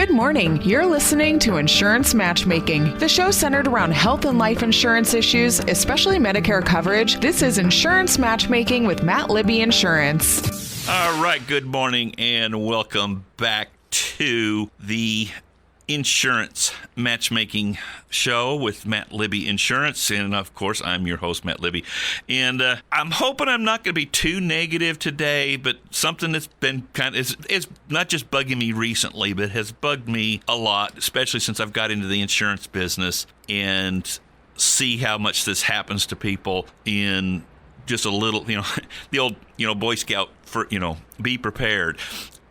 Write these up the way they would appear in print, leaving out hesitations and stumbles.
Good morning. You're listening to Insurance Matchmaking, the show centered around health and life insurance issues, especially Medicare coverage. This is Insurance Matchmaking with Matt Libby Insurance. All right, good morning and welcome back to the Insurance Matchmaking show with Matt Libby Insurance. And of course, I'm your host, Matt Libby. And I'm hoping I'm not going to be too negative today, but something that's been it's not just bugging me recently, but has bugged me a lot, especially since I've got into the insurance business and see how much this happens to people in just a little, the old, Boy Scout for, be prepared.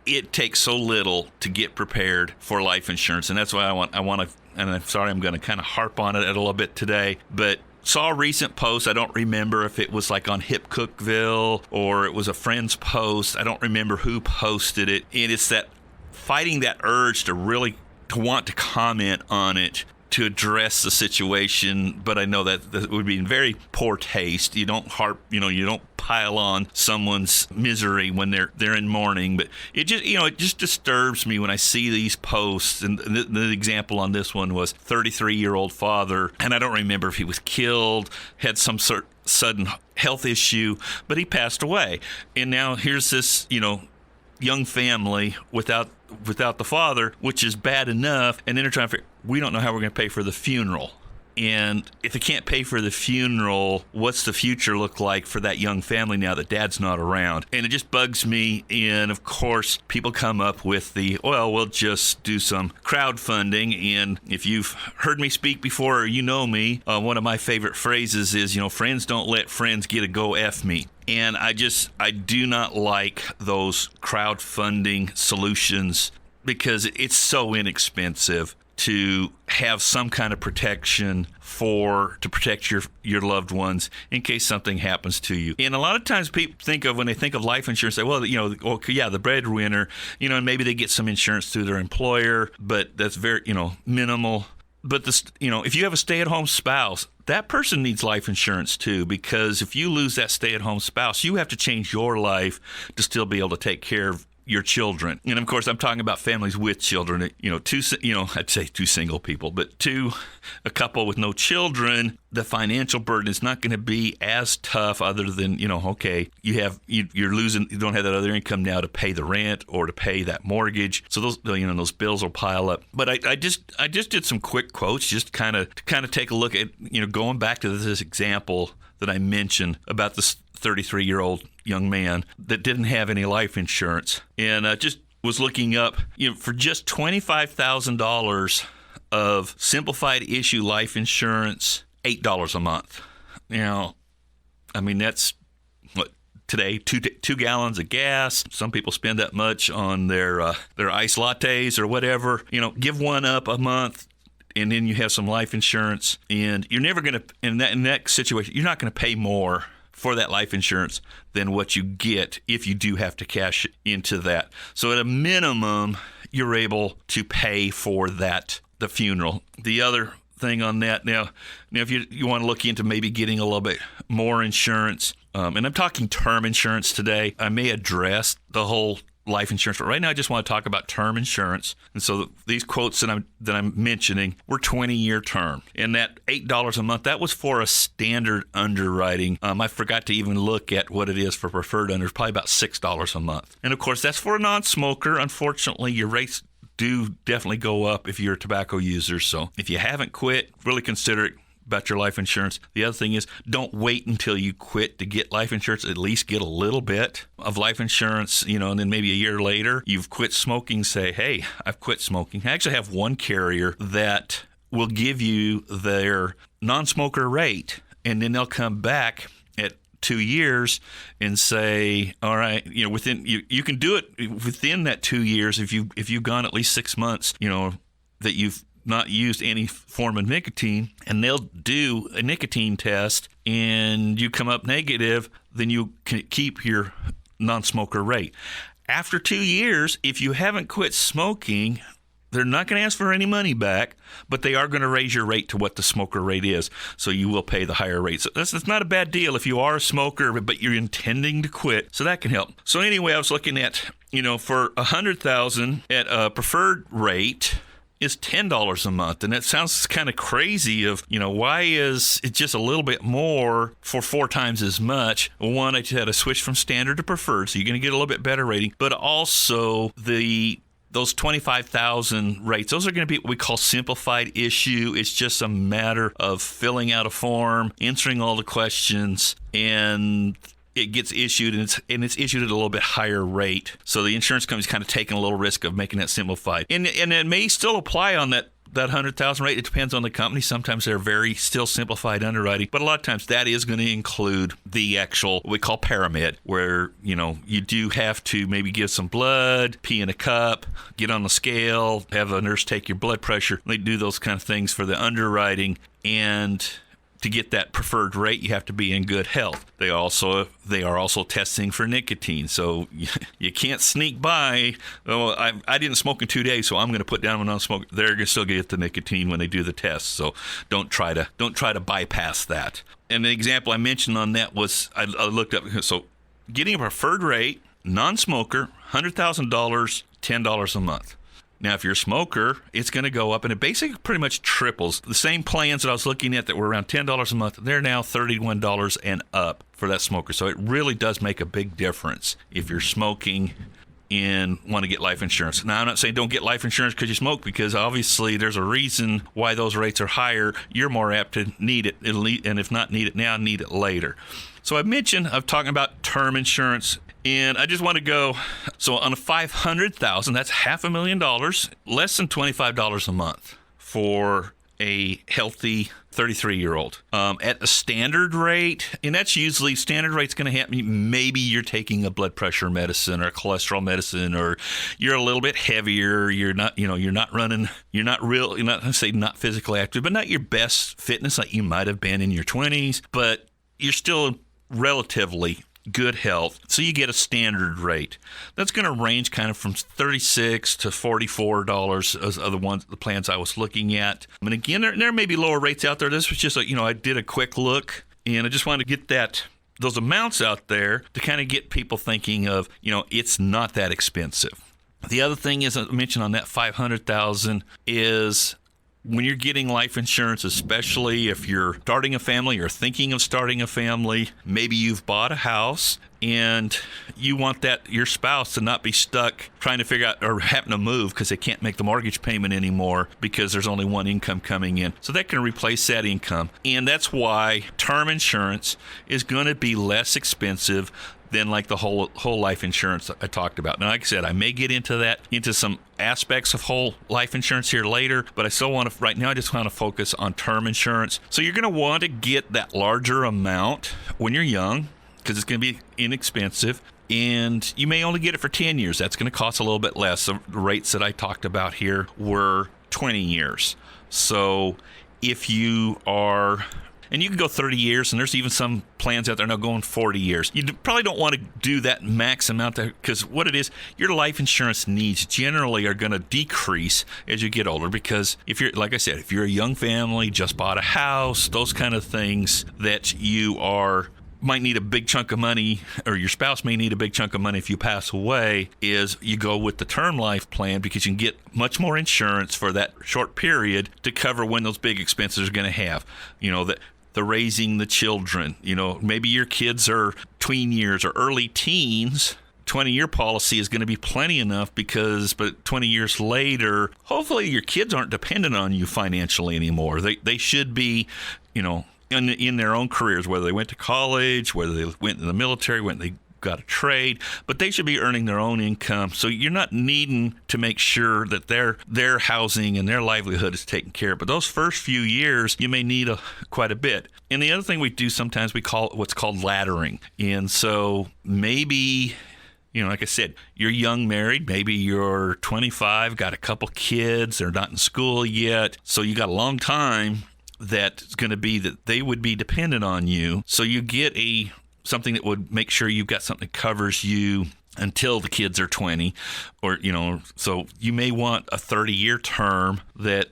It takes so little to get prepared for life insurance, and that's why I want to, and I'm sorry I'm going to kind of harp on it a little bit today, but saw a recent post. I don't remember if it was like on Hip Cookville or it was a friend's post. I don't remember who posted it, and it's that fighting that urge to want to comment on it, to address the situation, but I know that would be in very poor taste. You don't you don't pile on someone's misery when they're in mourning, but it just disturbs me when I see these posts. And the example on this one was 33-year-old father, and I don't remember if he was killed, had some sort of sudden health issue, but he passed away. And now here's this, young family without the father, which is bad enough, and then they're trying to figure, we don't know how we're going to pay for the funeral. And if they can't pay for the funeral, what's the future look like for that young family now that dad's not around? And it just bugs me. And of course, people come up with we'll just do some crowdfunding. And if you've heard me speak before or you know me, one of my favorite phrases is, friends don't let friends get a go F me. And I do not like those crowdfunding solutions because it's so inexpensive to have some kind of protection to protect your loved ones in case something happens to you. And a lot of times people when they think of life insurance, say, well, the breadwinner, and maybe they get some insurance through their employer, but that's very, minimal. But if you have a stay-at-home spouse, that person needs life insurance too, because if you lose that stay-at-home spouse, you have to change your life to still be able to take care of your children. And of course, I'm talking about families with children. I'd say two single people, but a couple with no children, the financial burden is not going to be as tough other than, you don't have that other income now to pay the rent or to pay that mortgage. So those bills will pile up. But I just did some quick quotes just to kind of take a look at, going back to this example that I mentioned about this 33-year-old young man that didn't have any life insurance. And I just was looking up, for just $25,000 of simplified issue life insurance, $8 a month. That's what today, two gallons of gas. Some people spend that much on their iced lattes or whatever. Give one up a month, and then you have some life insurance, and you're never going to, in that situation, you're not going to pay more for that life insurance than what you get if you do have to cash into that. So at a minimum, you're able to pay for the funeral. The other thing on that, now if you want to look into maybe getting a little bit more insurance, and I'm talking term insurance today, I may address the whole life insurance, but right now I just want to talk about term insurance. And so these quotes that I'm mentioning were 20-year term, and that $8 a month, that was for a standard underwriting. I forgot to even look at what it is for preferred under. It's probably about $6 a month. And of course, that's for a non-smoker. Unfortunately, your rates do definitely go up if you're a tobacco user. So if you haven't quit, really consider it about your life insurance. The other thing is, don't wait until you quit to get life insurance. At least get a little bit of life insurance, and then maybe a year later, you've quit smoking, say, hey, I've quit smoking. I actually have one carrier that will give you their non-smoker rate, and then they'll come back at 2 years and say, all right, within you can do it within that 2 years if you've gone at least 6 months, that you've not used any form of nicotine, and they'll do a nicotine test, and you come up negative, then you can keep your non-smoker rate. After 2 years, if you haven't quit smoking, they're not going to ask for any money back, but they are going to raise your rate to what the smoker rate is. So you will pay the higher rate. So that's not a bad deal if you are a smoker, but you're intending to quit. So that can help. So anyway, I was looking at, for $100,000 at a preferred rate is $10 a month. And that sounds kind of crazy why is it just a little bit more for 4 times as much? Well, one, I just had to switch from standard to preferred, so you're going to get a little bit better rating. But also those 25,000 rates, those are going to be what we call simplified issue. It's just a matter of filling out a form, answering all the questions, and it gets issued, and it's issued at a little bit higher rate. So the insurance company's kind of taking a little risk of making that simplified. And it may still apply on that 100,000 rate. It depends on the company. Sometimes they're very still simplified underwriting, but a lot of times that is going to include the actual, what we call paramed, where, you do have to maybe give some blood, pee in a cup, get on the scale, have a nurse take your blood pressure. They do those kind of things for the underwriting. And to get that preferred rate, you have to be in good health. They are also testing for nicotine, so you can't sneak by. Oh, I didn't smoke in 2 days, so I'm going to put down a non-smoker. They're going to still get the nicotine when they do the test. So don't try to bypass that. And the example I mentioned on that was I looked up. So getting a preferred rate, non-smoker, $100,000, $10 a month. Now, if you're a smoker, it's going to go up, and it basically pretty much triples. The same plans that I was looking at that were around $10 a month, they're now $31 and up for that smoker. So it really does make a big difference if you're smoking and want to get life insurance. Now, I'm not saying don't get life insurance because you smoke, because obviously there's a reason why those rates are higher. You're more apt to need it, and if not need it now, need it later. So I'm talking about term insurance. And I just want to go, so on a $500,000, that's $500,000, less than $25 a month for a healthy 33-year-old. At the standard rate, and that's usually, standard rate's going to happen, maybe you're taking a blood pressure medicine or a cholesterol medicine, or you're a little bit heavier, you're not running, you're not physically active, but not your best fitness like you might have been in your 20s, but you're still relatively good health, so you get a standard rate. That's going to range kind of from $36 to $44 are the plans I was looking at. And again, there may be lower rates out there. This was just I did a quick look, and I just wanted to get those amounts out there to kind of get people thinking of, it's not that expensive. The other thing is, I mentioned on that $500,000 is, when you're getting life insurance, especially if you're starting a family or thinking of starting a family, maybe you've bought a house and you want your spouse to not be stuck trying to figure out or happen to move because they can't make the mortgage payment anymore because there's only one income coming in. So that can replace that income. And that's why term insurance is going to be less expensive than like the whole life insurance I talked about. Now, like I said, I may get into some aspects of whole life insurance here later, but I still want to, right now, I just want to focus on term insurance. So you're going to want to get that larger amount when you're young, because it's going to be inexpensive, and you may only get it for 10 years. That's going to cost a little bit less. The rates that I talked about here were 20 years. So if you are, and you can go 30 years, and there's even some plans out there now going 40 years. You probably don't want to do that max amount there, because what it is, your life insurance needs generally are going to decrease as you get older, because if you're, like I said, if you're a young family, just bought a house, those kind of things that might need a big chunk of money, or your spouse may need a big chunk of money if you pass away, is you go with the term life plan, because you can get much more insurance for that short period to cover when those big expenses are going to have. The raising the children, maybe your kids are tween years or early teens. 20-year policy is going to be plenty enough, but 20 years later, hopefully your kids aren't dependent on you financially anymore. They should be, in their own careers, whether they went to college, whether they went in the military, whether they got a trade, but they should be earning their own income. So you're not needing to make sure that their housing and their livelihood is taken care of. But those first few years, you may need quite a bit. And the other thing we do sometimes, we call it what's called laddering. And so maybe, like I said, you're young married, maybe you're 25, got a couple kids, they're not in school yet. So you got a long time that's going to be that they would be dependent on you. So you get something that would make sure you've got something that covers you until the kids are 20, or, so you may want a 30-year term that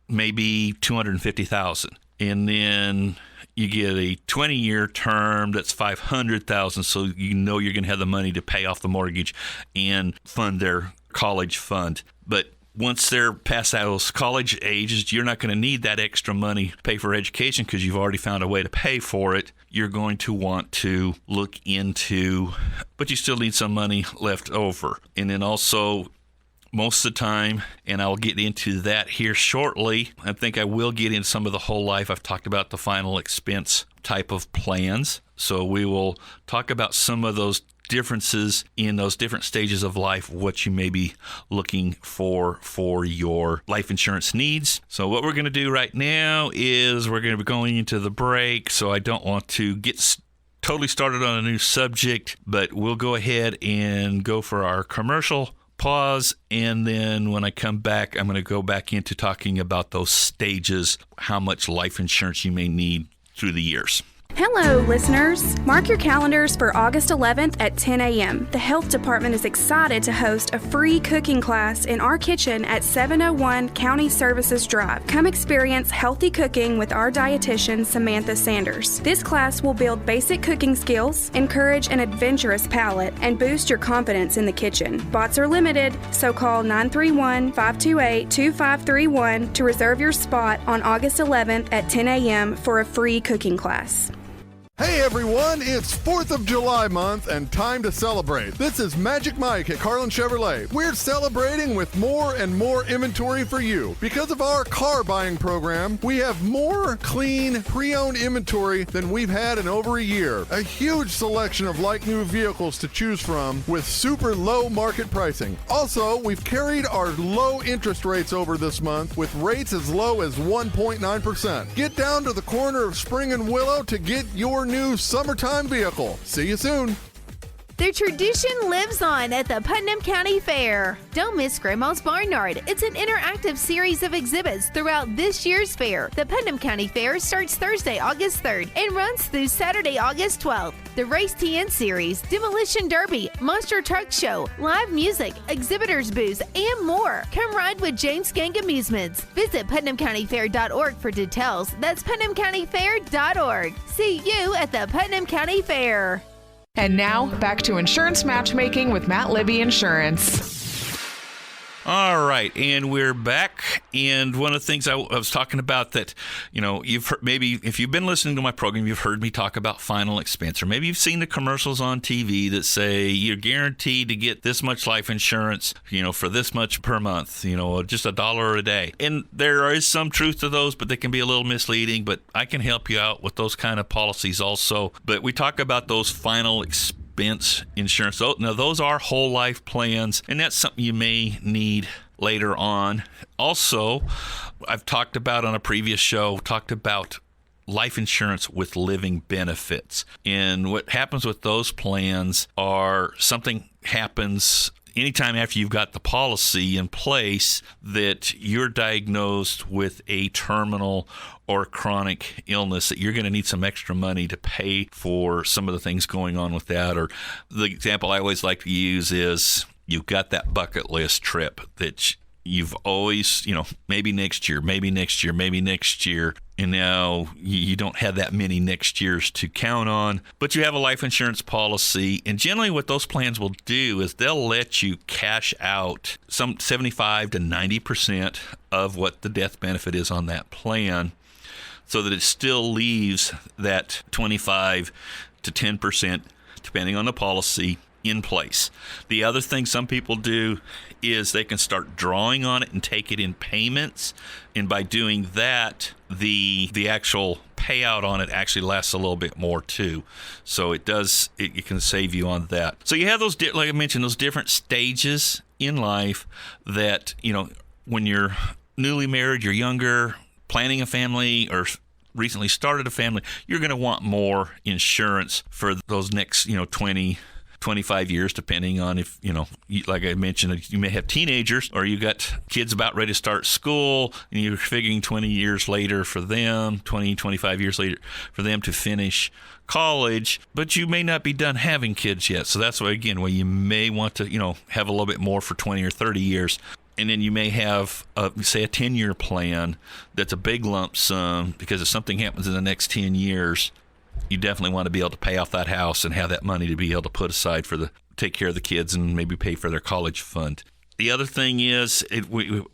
may be $250,000. And then you get a 20-year term that's $500,000, so you know you're going to have the money to pay off the mortgage and fund their college fund. But once they're past those college ages, you're not going to need that extra money to pay for education because you've already found a way to pay for it. You're going to want to look into, but you still need some money left over. And then also, most of the time, and I'll get into that here shortly, I think I will get into some of the whole life. I've talked about the final expense type of plans. So we will talk about some of those differences in those different stages of life, what you may be looking for your life insurance needs. So what we're going to do right now is we're going to be going into the break. So I don't want to get totally started on a new subject, but we'll go ahead and go for our commercial pause, and then when I come back, I'm going to go back into talking about those stages, how much life insurance you may need through the years. Hello, listeners. Mark your calendars for August 11th at 10 a.m. The Health Department is excited to host a free cooking class in our kitchen at 701 County Services Drive. Come experience healthy cooking with our dietitian, Samantha Sanders. This class will build basic cooking skills, encourage an adventurous palate, and boost your confidence in the kitchen. Spots are limited, so call 931-528-2531 to reserve your spot on August 11th at 10 a.m. for a free cooking class. Hey everyone, it's 4th of July month and time to celebrate. This is Magic Mike at Carlin Chevrolet. We're celebrating with more and more inventory for you. Because of our car buying program, we have more clean, pre-owned inventory than we've had in over a year. A huge selection of like-new vehicles to choose from with super low market pricing. Also, we've carried our low interest rates over this month with rates as low as 1.9%. Get down to the corner of Spring and Willow to get your new summertime vehicle. See you soon. The tradition lives on at the Putnam County Fair. Don't miss Grandma's Barnyard. It's an interactive series of exhibits throughout this year's fair. The Putnam County Fair starts Thursday, August 3rd and runs through Saturday, August 12th. The Race TN Series, Demolition Derby, Monster Truck Show, live music, exhibitors booths, and more. Come ride with James Gang Amusements. Visit PutnamCountyFair.org for details. That's PutnamCountyFair.org. See you at the Putnam County Fair. And now, back to Insurance Matchmaking with Matt Libby Insurance. All right, and we're back. And one of the things I was talking about that, you've heard, maybe if you've been listening to my program, you've heard me talk about final expense, or maybe you've seen the commercials on TV that say you're guaranteed to get this much life insurance, for this much per month, just $1 a day. And there is some truth to those, but they can be a little misleading. But I can help you out with those kind of policies also. But we talk about those final expense insurance. Now, those are whole life plans, and that's something you may need later on. Also, I've talked about on a previous show, life insurance with living benefits. And what happens with those plans are something happens anytime after you've got the policy in place that you're diagnosed with a terminal or chronic illness, that you're going to need some extra money to pay for some of the things going on with that. Or the example I always like to use is you've got that bucket list trip that you've always, maybe next year, and now you don't have that many next years to count on, but you have a life insurance policy. And generally what those plans will do is they'll let you cash out some 75 to 90% of what the death benefit is on that plan, so that it still leaves that 25 to 10%, depending on the policy, in place. The other thing some people do is they can start drawing on it and take it in payments. And by doing that, the actual payout on it actually lasts a little bit more too. So it can save you on that. So you have those, like I mentioned, those different stages in life that, when you're newly married, you're younger, planning a family, or recently started a family, you're going to want more insurance for those next, 20, 25 years, depending on if, like I mentioned, you may have teenagers or you got kids about ready to start school and you're figuring 20 years later for them, 20, 25 years later for them to finish college, but you may not be done having kids yet. So that's why, again, where you may want to, have a little bit more for 20 or 30 years. And then you may have, say, a 10-year plan that's a big lump sum, because if something happens in the next 10 years, you definitely want to be able to pay off that house and have that money to be able to put aside for take care of the kids and maybe pay for their college fund. The other thing is,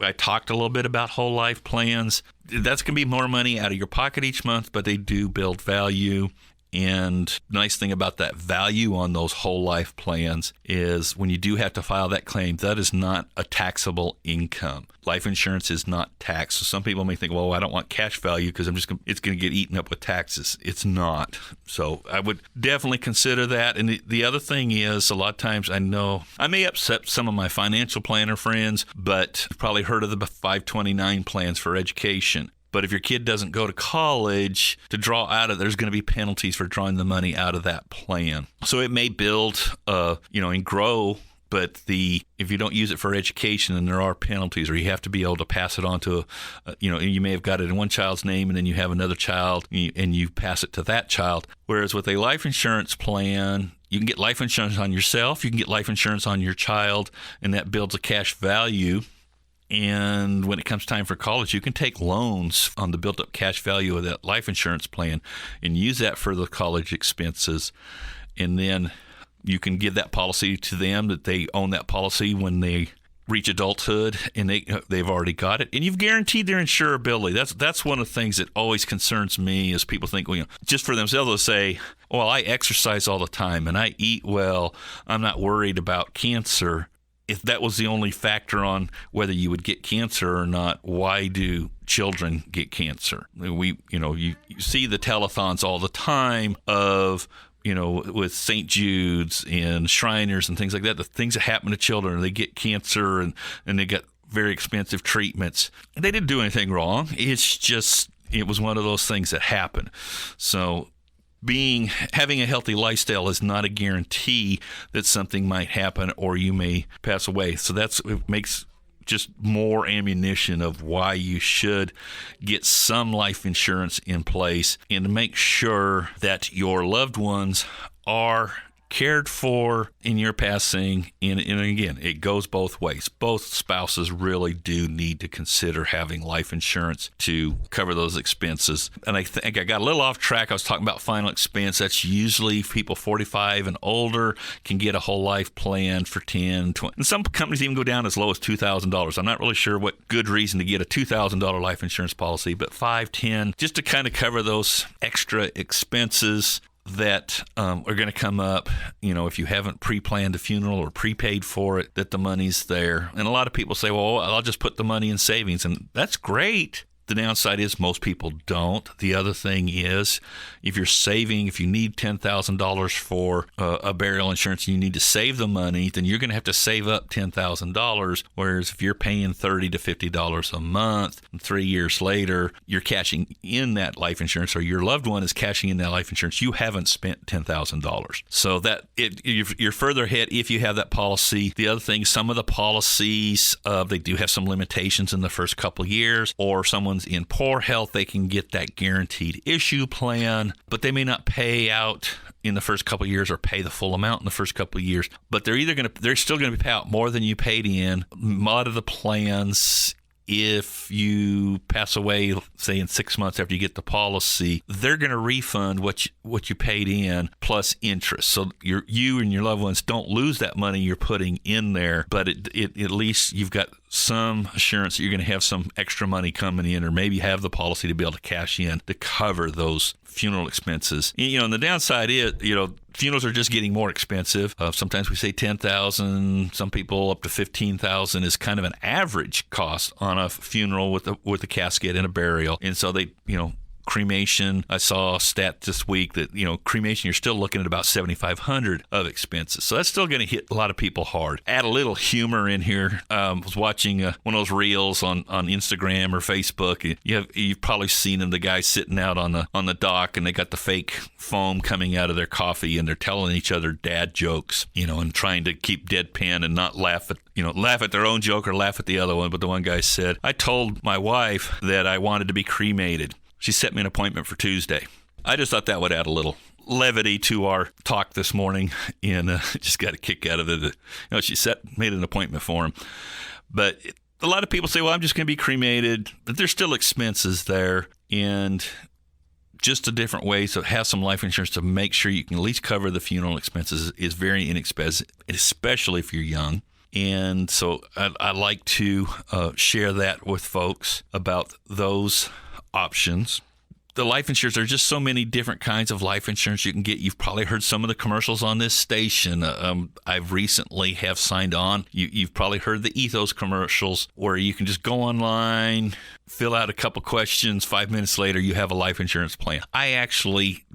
I talked a little bit about whole life plans. That's going to be more money out of your pocket each month, but they do build value. And the nice thing about that value on those whole life plans is when you do have to file that claim, that is not a taxable income. Life insurance is not taxed. So some people may think, well, I don't want cash value because it's going to get eaten up with taxes. It's not. So I would definitely consider that. And the other thing is, a lot of times I know I may upset some of my financial planner friends, but you've probably heard of the 529 plans for education. But if your kid doesn't go to college, to draw out of, there's going to be penalties for drawing the money out of that plan. So it may build, and grow, but if you don't use it for education, then there are penalties, or you have to be able to pass it on to, you may have got it in one child's name, and then you have another child, and you pass it to that child. Whereas with a life insurance plan, you can get life insurance on yourself, you can get life insurance on your child, and that builds a cash value. And when it comes time for college, you can take loans on the built-up cash value of that life insurance plan and use that for the college expenses. And then you can give that policy to them, that they own that policy when they reach adulthood, and they've already got it. And you've guaranteed their insurability. That's one of the things that always concerns me, is people think, just for themselves, they'll say, well, I exercise all the time and I eat well, I'm not worried about cancer. If that was the only factor on whether you would get cancer or not, why do children get cancer? You see the telethons all the time of, with St. Jude's and Shriners and things like that, the things that happen to children, they get cancer and they get very expensive treatments. And they didn't do anything wrong. It's just, it was one of those things that happened. So having a healthy lifestyle is not a guarantee that something might happen or you may pass away. So it makes just more ammunition of why you should get some life insurance in place, and to make sure that your loved ones are cared for in your passing. And again, it goes both ways. Both spouses really do need to consider having life insurance to cover those expenses. And I think I got a little off track. I was talking about final expense. That's usually people 45 and older can get a whole life plan for $10, $20. And some companies even go down as low as $2,000. I'm not really sure what good reason to get a $2,000 life insurance policy, but $5,000, $10,000, just to kind of cover those extra expenses that are going to come up, if you haven't pre-planned a funeral or prepaid for it, that the money's there. And a lot of people say, well, I'll just put the money in savings, and that's great. The downside is most people don't. The other thing is, if you're saving, if you need $10,000 for a burial insurance and you need to save the money, then you're going to have to save up $10,000. Whereas if you're paying $30 to $50 a month, and 3 years later, you're cashing in that life insurance, or your loved one is cashing in that life insurance, you haven't spent $10,000. So that you're further ahead if you have that policy. The other thing, some of the policies, they do have some limitations in the first couple of years, or someone's in poor health, they can get that guaranteed issue plan, but they may not pay out in the first couple of years or pay the full amount in the first couple of years. But they're still going to pay out more than you paid in. A lot of the plans, if you pass away, say in 6 months after you get the policy, they're going to refund what you paid in plus interest. So you and your loved ones don't lose that money you're putting in there, but at least you've got some assurance that you're going to have some extra money coming in, or maybe have the policy to be able to cash in to cover those funeral expenses. And the downside is, funerals are just getting more expensive. Sometimes we say $10,000. Some people up to $15,000 is kind of an average cost on a funeral with a casket and a burial. And so they, cremation. I saw a stat this week that, cremation, you're still looking at about $7,500 of expenses. So that's still going to hit a lot of people hard. Add a little humor in here. I was watching one of those reels on Instagram or Facebook. You've probably seen them, the guys sitting out on the dock, and they got the fake foam coming out of their coffee, and they're telling each other dad jokes, and trying to keep deadpan and not laugh at their own joke or laugh at the other one. But the one guy said, I told my wife that I wanted to be cremated. She set me an appointment for Tuesday. I just thought that would add a little levity to our talk this morning, and just got a kick out of it. She made an appointment for him. But a lot of people say, well, I'm just going to be cremated, but there's still expenses there, and just a different way to have some life insurance to make sure you can at least cover the funeral expenses is very inexpensive, especially if you're young. And so I like to share that with folks about those options. The life insurance, there's just so many different kinds of life insurance you can get. You've probably heard some of the commercials on this station. I've recently have signed on. You've probably heard the Ethos commercials where you can just go online, fill out a couple questions. 5 minutes later, you have a life insurance plan. I actually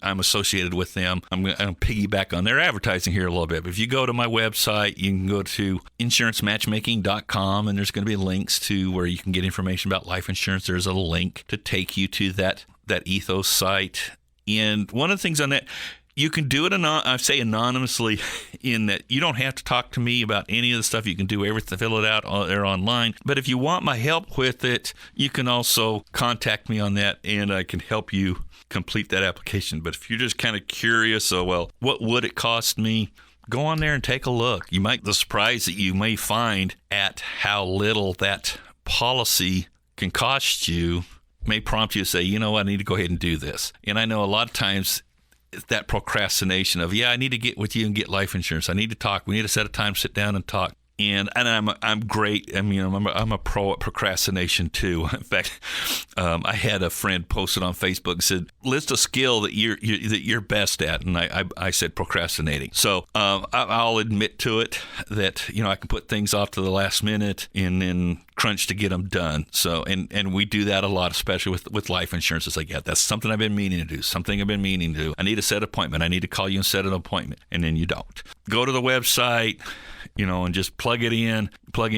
I'm associated with them. I'm going to piggyback on their advertising here a little bit. But if you go to my website, you can go to insurancematchmaking.com, and there's going to be links to where you can get information about life insurance. There's a link to take you to that Ethos site. And one of the things on that, you can do it anonymously, in that you don't have to talk to me about any of the stuff. You can do everything, fill it out there online. But if you want my help with it, you can also contact me on that, and I can help you complete that application. But if you're just kind of curious, what would it cost me? Go on there and take a look. You might be surprised that you may find at how little that policy can cost you. May prompt you to say, I need to go ahead and do this. And I know a lot of times that procrastination of, I need to get with you and get life insurance. I need to talk. We need to set a time, sit down and talk. And I'm great. I'm a pro at procrastination too. In fact, I had a friend posted on Facebook and said, list a skill that you're best at, and I said procrastinating. So I'll admit to it that I can put things off to the last minute and then crunch to get them done. So and we do that a lot, especially with life insurance. It's like, that's something I've been meaning to do. Something I've been meaning to do. I need to set an appointment. I need to call you and set an appointment, and then you don't. Go to the website, and just plug in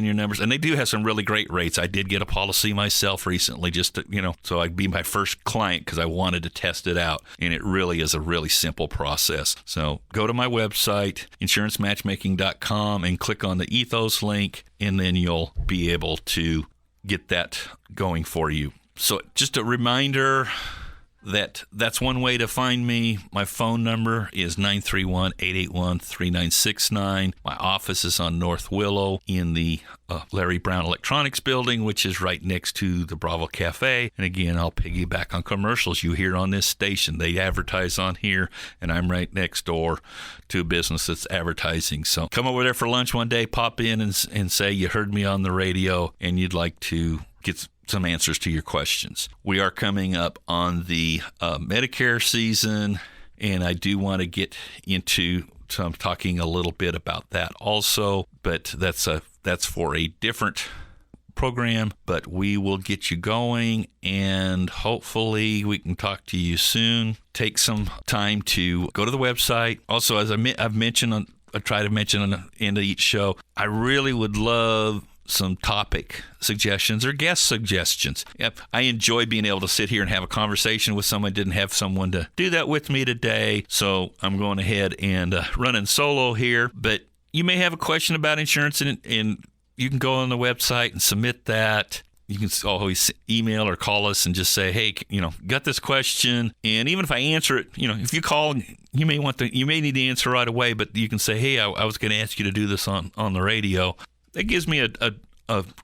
your numbers. And they do have some really great rates. I did get a policy myself recently, just to, so I'd be my first client because I wanted to test it out. And it really is a really simple process. So go to my website, insurancematchmaking.com, and click on the Ethos link, and then you'll be able to get that going for you. So just a reminder, that's one way to find me. My phone number is 931-881-3969. My office is on North Willow in the Larry Brown Electronics building, which is right next to the Bravo Cafe. And again, I'll piggyback on commercials you hear on this station. They advertise on here, and I'm right next door to a business that's advertising. So come over there for lunch one day, pop in and say you heard me on the radio and you'd like to get some answers to your questions. We are coming up on the Medicare season, and I do want to get into talking a little bit about that also, but that's for a different program. But we will get you going, and hopefully we can talk to you soon. Take some time to go to the website. Also, as I've mentioned, I try to mention on the end of each show, I really would love some topic suggestions or guest suggestions. Yep, I enjoy being able to sit here and have a conversation with someone. I didn't have someone to do that with me today, so I'm going ahead and running solo here. But you may have a question about insurance, and you can go on the website and submit that. You can always email or call us and just say, hey, got this question. And even if I answer it, if you call, you may need to answer right away, but you can say, hey, I was going to ask you to do this on the radio. That gives me a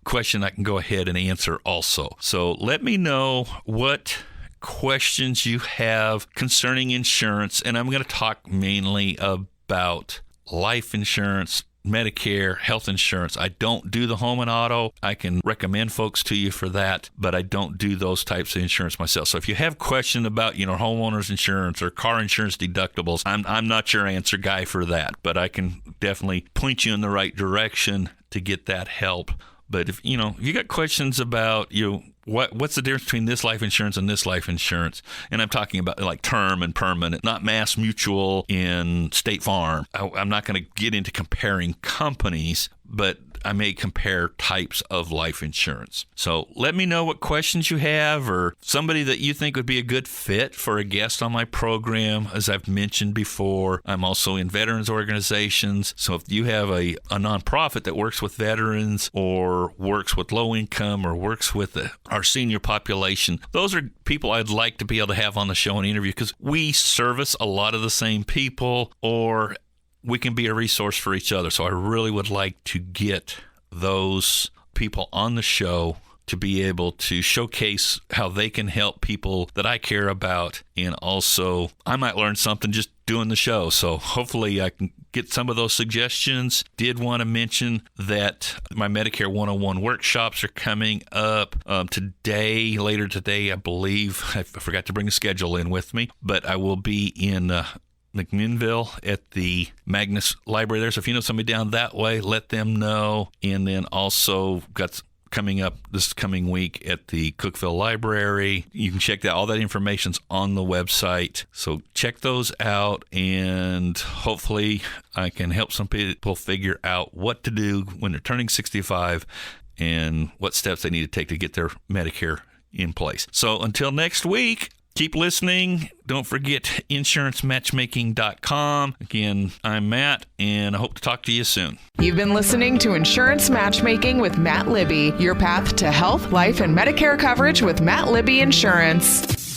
question I can go ahead and answer also. So let me know what questions you have concerning insurance. And I'm going to talk mainly about life insurance, Medicare, health insurance. I don't do the home and auto. I can recommend folks to you for that, but I don't do those types of insurance myself. So if you have questions about, homeowners insurance or car insurance deductibles, I'm not your answer guy for that, but I can definitely point you in the right direction to get that help. But if you got questions about what's the difference between this life insurance and this life insurance? And I'm talking about like term and permanent, not Mass Mutual in State Farm. I'm not going to get into comparing companies, but I may compare types of life insurance. So let me know what questions you have or somebody that you think would be a good fit for a guest on my program. As I've mentioned before, I'm also in veterans organizations. So if you have a nonprofit that works with veterans or works with low income or works with our senior population, those are people I'd like to be able to have on the show and interview because we service a lot of the same people, or we can be a resource for each other. So I really would like to get those people on the show to be able to showcase how they can help people that I care about. And also, I might learn something just doing the show. So hopefully I can get some of those suggestions. Did want to mention that my Medicare 101 workshops are coming up later today, I believe. I forgot to bring the schedule in with me, but I will be in McMinnville at the Magnus Library there. So if you know somebody down that way, let them know. And then also got coming up this coming week at the Cookeville Library. You can check that. All that information's on the website. So check those out, and hopefully I can help some people figure out what to do when they're turning 65 and what steps they need to take to get their Medicare in place. So until next week, keep listening. Don't forget insurancematchmaking.com. Again, I'm Matt, and I hope to talk to you soon. You've been listening to Insurance Matchmaking with Matt Libby, your path to health, life, and Medicare coverage with Matt Libby Insurance.